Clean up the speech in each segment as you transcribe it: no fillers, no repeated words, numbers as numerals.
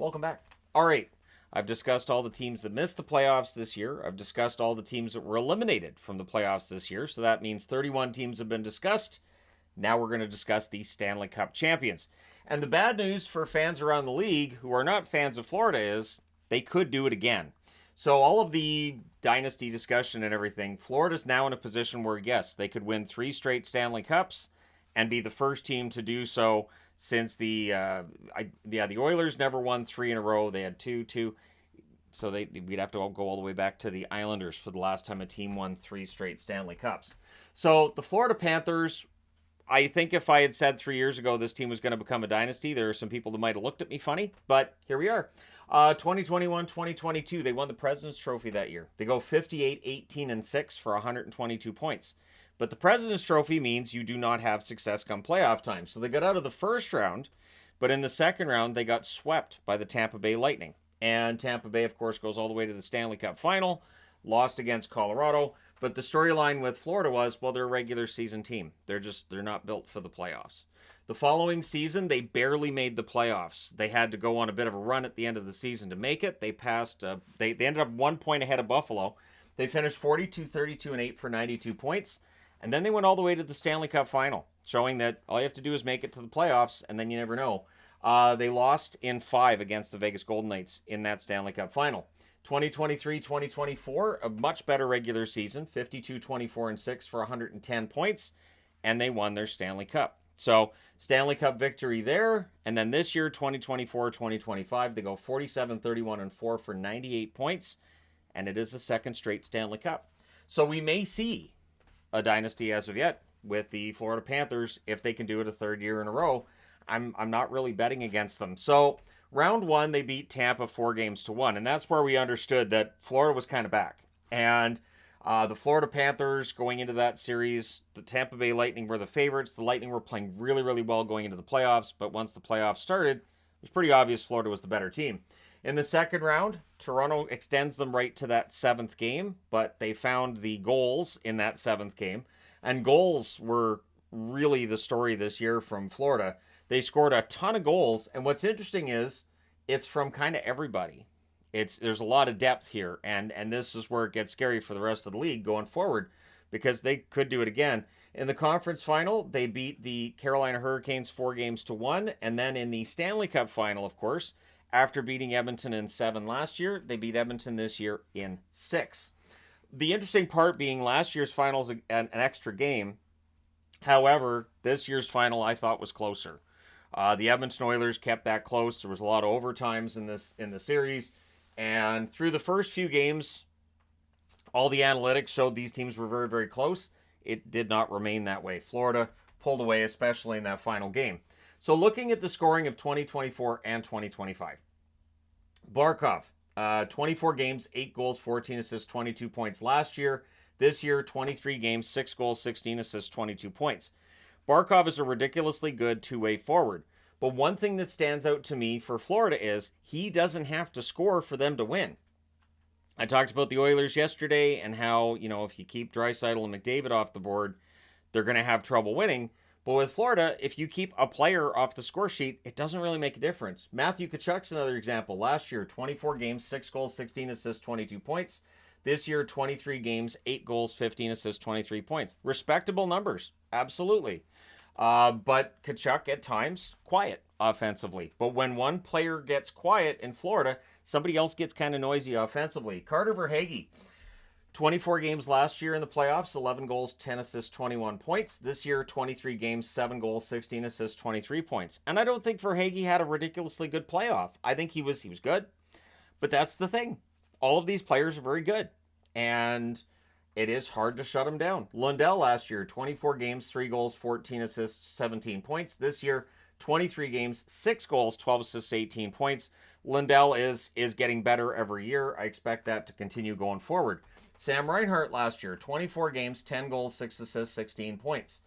Welcome back. All right. I've discussed all the teams that missed the playoffs this year. I've discussed all the teams that were eliminated from the playoffs this year. So that means 31 teams have been discussed. Now we're going to discuss the Stanley Cup champions. And the bad news for fans around the league who are not fans of Florida is they could do it again. So all of the dynasty discussion and everything, Florida's now in a position where, yes, they could win 3 straight Stanley Cups and be the first team to do so since the Oilers never won 3 in a row. They had two. So we'd have to go all the way back to the Islanders for the last time a team won 3 straight Stanley Cups. So the Florida Panthers, I think if I had said 3 years ago this team was going to become a dynasty, there are some people that might have looked at me funny, but here we are. 2021, 2022, they won the President's Trophy that year. They go 58, 18, and 6 for 122 points. But the President's Trophy means you do not have success come playoff time. So they got out of the first round, but in the second round, they got swept by the Tampa Bay Lightning. And Tampa Bay, of course, goes all the way to the Stanley Cup final, lost against Colorado. But the storyline with Florida was, well, they're a regular season team. They're not built for the playoffs. The following season, they barely made the playoffs. They had to go on a bit of a run at the end of the season to make it. They passed. They ended up 1 point ahead of Buffalo. They finished 42, 32, and 8 for 92 points. And then they went all the way to the Stanley Cup final, showing that all you have to do is make it to the playoffs, and then you never know. They lost in 5 against the Vegas Golden Knights in that Stanley Cup final. 2023-2024, a much better regular season, 52, 24, and 6 for 110 points, and they won their Stanley Cup. So, Stanley Cup victory there, and then this year, 2024-2025, they go 47, 31, and 4 for 98 points, and it is the second straight Stanley Cup. So we may see a dynasty as of yet with the Florida Panthers if they can do it a third year in a row. I'm not really betting against them. So round 1, they beat Tampa 4-1, and that's where we understood that Florida was kind of back. And the Florida Panthers going into that series, the Tampa Bay Lightning were the favorites. The Lightning were playing really, really well going into the playoffs, but once the playoffs started, it was pretty obvious Florida was the better team. In the second round, Toronto extends them right to that 7th game, but they found the goals in that 7th game. And goals were really the story this year from Florida. They scored a ton of goals, and what's interesting is it's from kind of everybody. There's a lot of depth here, and this is where it gets scary for the rest of the league going forward because they could do it again. In the conference final, they beat the Carolina Hurricanes 4-1, and then in the Stanley Cup final, of course, after beating Edmonton in 7 last year, they beat Edmonton this year in 6. The interesting part being last year's final is an extra game. However, this year's final I thought was closer. The Edmonton Oilers kept that close. There was a lot of overtimes in the series. And through the first few games, all the analytics showed these teams were very, very close. It did not remain that way. Florida pulled away, especially in that final game. So looking at the scoring of 2024 and 2025. Barkov, 24 games, 8 goals, 14 assists, 22 points last year. This year, 23 games, 6 goals, 16 assists, 22 points. Barkov is a ridiculously good two-way forward. But one thing that stands out to me for Florida is he doesn't have to score for them to win. I talked about the Oilers yesterday and how, if you keep Draisaitl and McDavid off the board, they're going to have trouble winning. But with Florida, if you keep a player off the score sheet, it doesn't really make a difference. Matthew Tkachuk's another example. Last year, 24 games, 6 goals, 16 assists, 22 points. This year, 23 games, 8 goals, 15 assists, 23 points. Respectable numbers, absolutely. But Tkachuk, at times, quiet offensively. But when one player gets quiet in Florida, somebody else gets kind of noisy offensively. Carter Verhaeghe, 24 games last year in the playoffs, 11 goals, 10 assists, 21 points. This year, 23 games, 7 goals, 16 assists, 23 points. And I don't think Verhaeghe had a ridiculously good playoff. I think he was good. But that's the thing. All of these players are very good. And it is hard to shut them down. Lundell last year, 24 games, 3 goals, 14 assists, 17 points. This year, 23 games, 6 goals, 12 assists, 18 points. Lundell is getting better every year. I expect that to continue going forward. Sam Reinhart last year, 24 games, 10 goals, 6 assists, 16 points.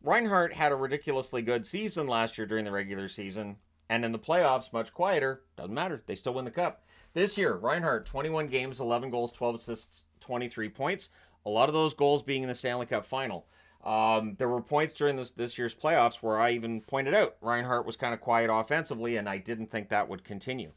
Reinhart had a ridiculously good season last year during the regular season, and in the playoffs, much quieter. Doesn't matter. They still win the cup. This year, Reinhart, 21 games, 11 goals, 12 assists, 23 points. A lot of those goals being in the Stanley Cup final. There were points during this year's playoffs where I even pointed out Reinhart was kind of quiet offensively, and I didn't think that would continue.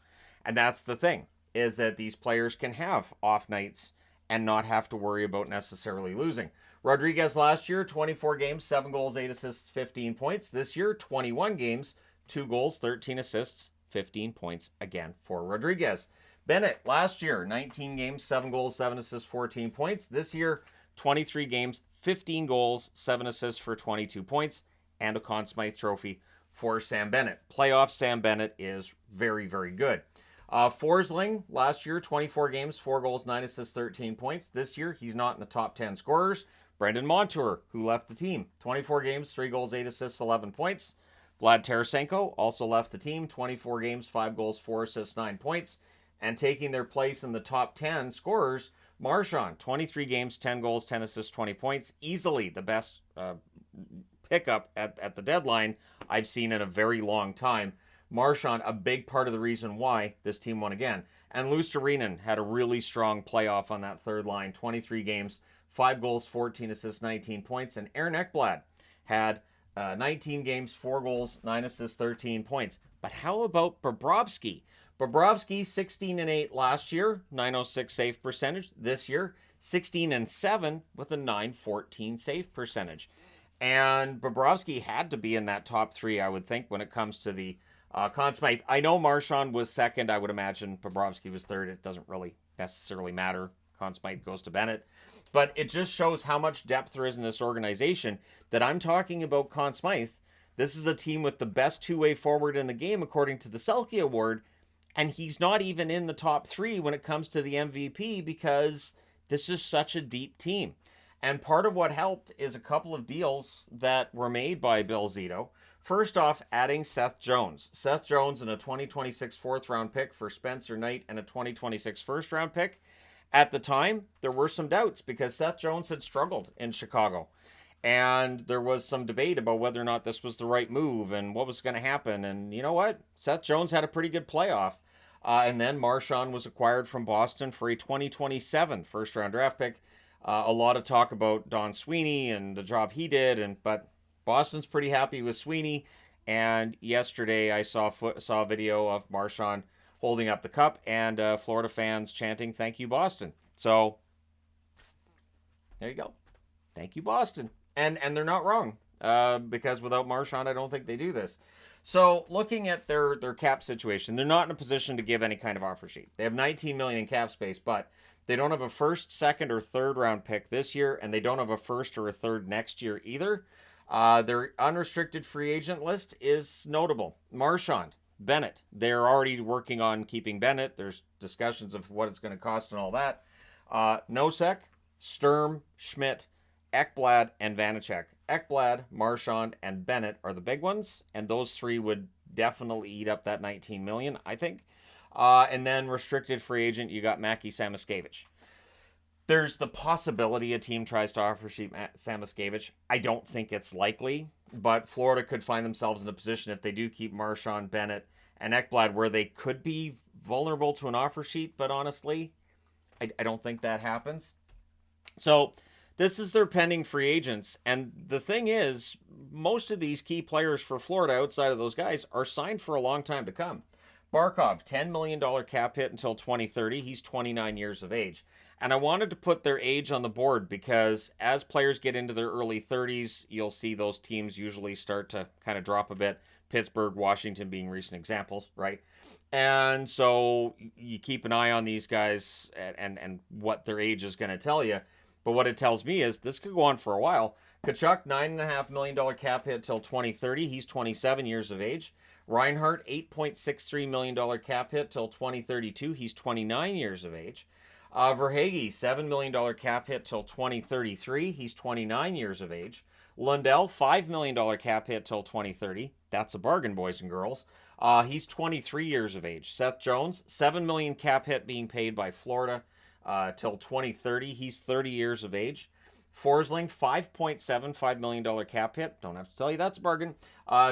And that's the thing, is that these players can have off nights and not have to worry about necessarily losing. Rodriguez last year, 24 games, 7 goals, 8 assists, 15 points. This year, 21 games, 2 goals, 13 assists, 15 points again for Rodriguez. Bennett last year, 19 games, 7 goals, 7 assists, 14 points. This year, 23 games, 15 goals, 7 assists for 22 points, and a Conn Smythe trophy for Sam Bennett. Playoff Sam Bennett is very, very good. Forsling, last year, 24 games, 4 goals, 9 assists, 13 points. This year, he's not in the top 10 scorers. Brendan Montour, who left the team, 24 games, 3 goals, 8 assists, 11 points. Vlad Tarasenko also left the team, 24 games, 5 goals, 4 assists, 9 points. And taking their place in the top 10 scorers, Marchand, 23 games, 10 goals, 10 assists, 20 points. Easily the best pickup at the deadline I've seen in a very long time. Marchand, a big part of the reason why this team won again. And Luostarinen had a really strong playoff on that third line. 23 games, 5 goals, 14 assists, 19 points. And Aaron Ekblad had 19 games, 4 goals, 9 assists, 13 points. But how about Bobrovsky? Bobrovsky, 16-8 last year, 906 save percentage. This year, 16-7 with a 914 save percentage. And Bobrovsky had to be in that top 3, I would think, when it comes to the Conn Smythe. I know Marchand was second. I would imagine Bobrovsky was third. It doesn't really necessarily matter. Conn Smythe goes to Bennett. But it just shows how much depth there is in this organization that I'm talking about Conn Smythe. This is a team with the best two-way forward in the game, according to the Selke Award. And he's not even in the top 3 when it comes to the MVP because this is such a deep team. And part of what helped is a couple of deals that were made by Bill Zito. First off, adding Seth Jones. Seth Jones in a 2026 fourth-round pick for Spencer Knight and a 2026 first-round pick. At the time, there were some doubts because Seth Jones had struggled in Chicago. And there was some debate about whether or not this was the right move and what was going to happen. And you know what? Seth Jones had a pretty good playoff. And then Marchand was acquired from Boston for a 2027 first-round draft pick. A lot of talk about Don Sweeney and the job he did, but Boston's pretty happy with Sweeney. And yesterday I saw a video of Marchand holding up the cup and Florida fans chanting, "Thank you, Boston." So there you go. Thank you, Boston. And they're not wrong because without Marchand, I don't think they do this. So looking at their cap situation, they're not in a position to give any kind of offer sheet. They have $19 million in cap space, but they don't have a first, second, or third round pick this year, and they don't have a first or a third next year either. Their unrestricted free agent list is notable. Marchand, Bennett. They're already working on keeping Bennett. There's discussions of what it's going to cost and all that. Nosek, Sturm, Schmidt, Ekblad, and Vanacek. Ekblad, Marchand, and Bennett are the big ones, and those 3 would definitely eat up that $19 million, I think. And then restricted free agent, you got Mackie Samoskevich. There's the possibility a team tries to offer sheet Samoskevich. I don't think it's likely, but Florida could find themselves in a position if they do keep Marchand, Bennett, and Ekblad where they could be vulnerable to an offer sheet, but honestly, I don't think that happens. So this is their pending free agents, and the thing is, most of these key players for Florida outside of those guys are signed for a long time to come. Barkov, $10 million cap hit until 2030. He's 29 years of age. And I wanted to put their age on the board because as players get into their early 30s, you'll see those teams usually start to kind of drop a bit. Pittsburgh, Washington being recent examples, right? And so you keep an eye on these guys and what their age is going to tell you. But what it tells me is this could go on for a while. Kachuk, $9.5 million cap hit till 2030. He's 27 years of age. Reinhart, $8.63 million cap hit till 2032. He's 29 years of age. Verhaeghe, $7 million cap hit till 2033. He's 29 years of age. Lundell, $5 million cap hit till 2030. That's a bargain, boys and girls. He's 23 years of age. Seth Jones, $7 million cap hit being paid by Florida till 2030. He's 30 years of age. Forsling, $5.75 million cap hit. Don't have to tell you that's a bargain.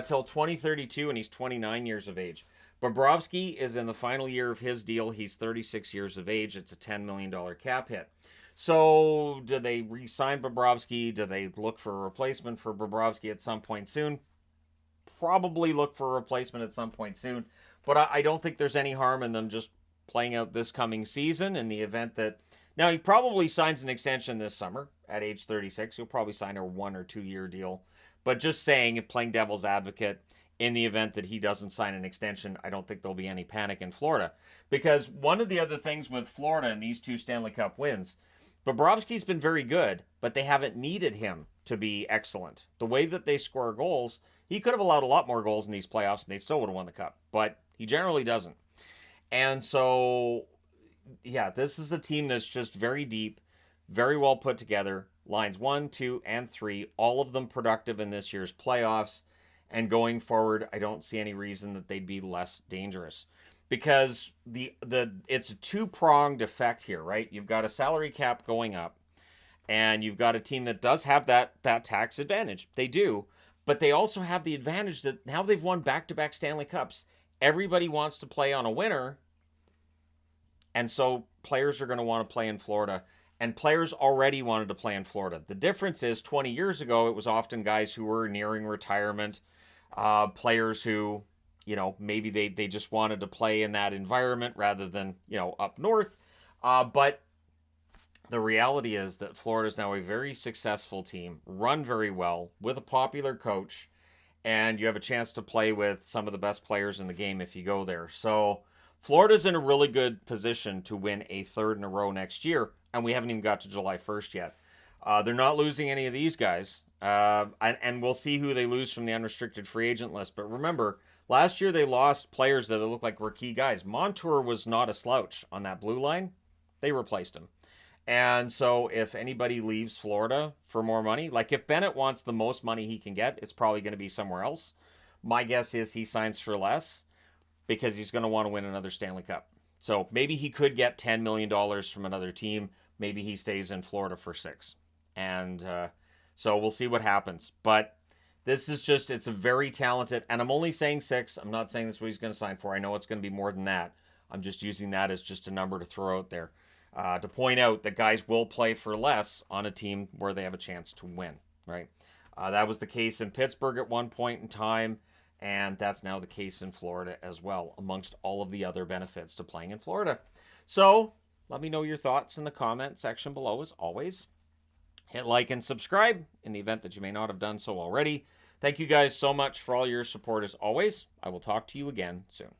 Till 2032, and he's 29 years of age. Bobrovsky is in the final year of his deal. He's 36 years of age. It's a $10 million cap hit. So do they re-sign Bobrovsky? Do they look for a replacement for Bobrovsky at some point soon? Probably look for a replacement at some point soon. But I don't think there's any harm in them just playing out this coming season in the event that. Now, he probably signs an extension this summer at age 36. He'll probably sign a 1 or 2 year deal. But just saying, playing devil's advocate, in the event that he doesn't sign an extension, I don't think there'll be any panic in Florida. Because one of the other things with Florida in these 2 Stanley Cup wins, Bobrovsky's been very good, but they haven't needed him to be excellent. The way that they score goals, he could have allowed a lot more goals in these playoffs and they still would have won the cup. But he generally doesn't. And so, yeah, this is a team that's just very deep, very well put together. Lines 1, 2, and 3, all of them productive in this year's playoffs. And going forward, I don't see any reason that they'd be less dangerous. Because it's a two-pronged effect here, right? You've got a salary cap going up, and you've got a team that does have that tax advantage. They do. But they also have the advantage that now they've won back-to-back Stanley Cups. Everybody wants to play on a winner, and so players are going to want to play in Florida. And players already wanted to play in Florida. The difference is 20 years ago, it was often guys who were nearing retirement, players who, maybe they just wanted to play in that environment rather than, up north. But the reality is that Florida is now a very successful team, run very well, with a popular coach, and you have a chance to play with some of the best players in the game if you go there. So Florida's in a really good position to win a 3rd in a row next year, and we haven't even got to July 1st yet. They're not losing any of these guys, and we'll see who they lose from the unrestricted free agent list. But remember, last year they lost players that looked like were key guys. Montour was not a slouch on that blue line. They replaced him. And so if anybody leaves Florida for more money, like if Bennett wants the most money he can get, it's probably going to be somewhere else. My guess is he signs for less because he's going to want to win another Stanley Cup. So maybe he could get $10 million from another team. Maybe he stays in Florida for 6. And so we'll see what happens. But this is just, it's a very talented, and I'm only saying 6. I'm not saying this is what he's going to sign for. I know it's going to be more than that. I'm just using that as just a number to throw out there to point out that guys will play for less on a team where they have a chance to win, right? That was the case in Pittsburgh at one point in time. And that's now the case in Florida as well, amongst all of the other benefits to playing in Florida. So let me know your thoughts in the comment section below, as always. Hit like and subscribe in the event that you may not have done so already. Thank you guys so much for all your support as always. I will talk to you again soon.